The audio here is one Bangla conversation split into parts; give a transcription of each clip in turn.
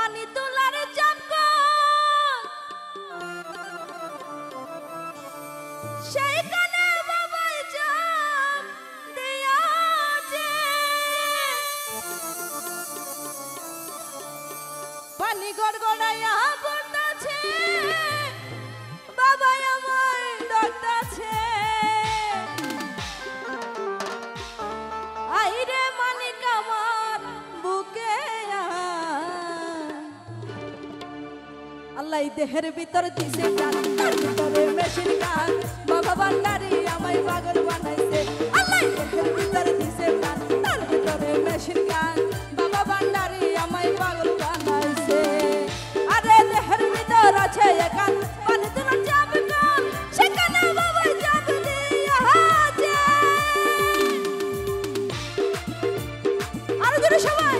পানি তোলার চাপ সেইখানে বাবাই চাপ দিয়াছে পানি গড়গড়াইয়া পড়তাছে বাবাই আমায় ডাকতাছে আইরে মানিক আমার বুকে আল্লাহ দেহের ভিতর দিছে প্রাণ তার ভিতরে মেশিন গান বাবা ভান্ডারি আমায় পাগল বানাইছে আল্লাহ দেহের ভিতর দিছে প্রাণ তার ভিতরে মেশিন গান বাবা ভান্ডারি আমায় পাগল বানাইছে আরে দেহের ভিতর আছে একান পানি তোলার চাপ গান সেখানে বাবাই চাপ দিয়াছে আরো জোরে সবাই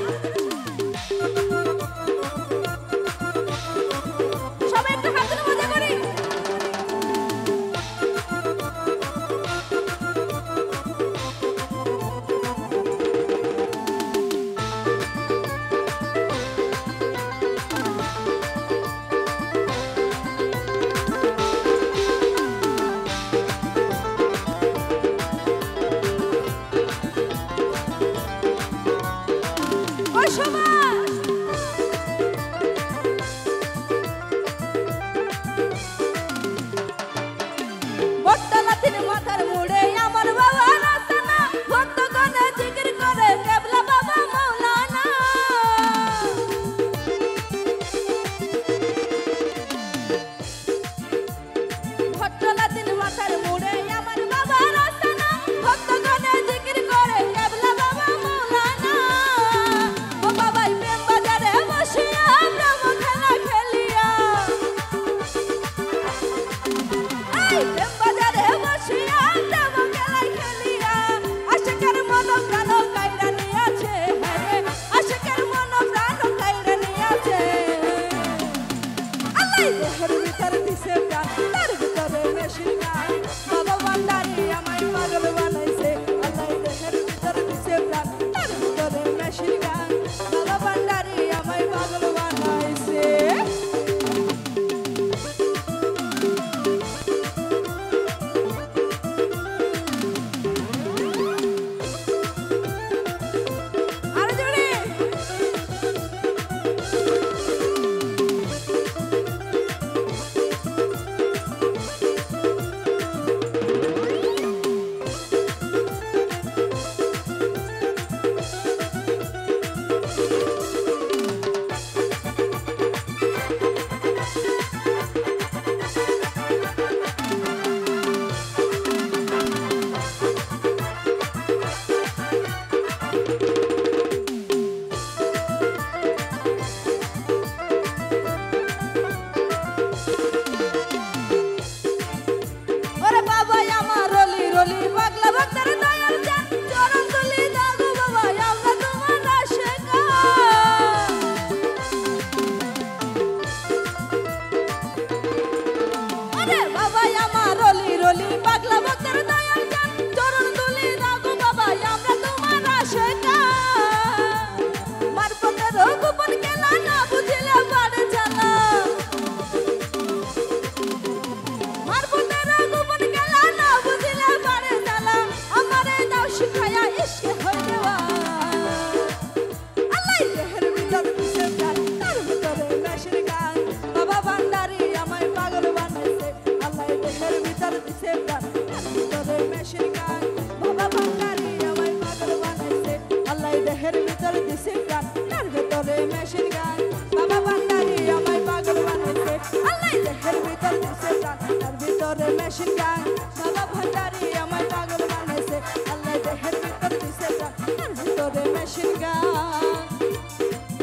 মেশিন গান বাবা ভান্ডারি আমায় পাগল বানাইছে আল্লাহ দেহের ভিতর দিছে তার ভিতরে মেশিন গান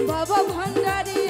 বাবা ভান্ডারি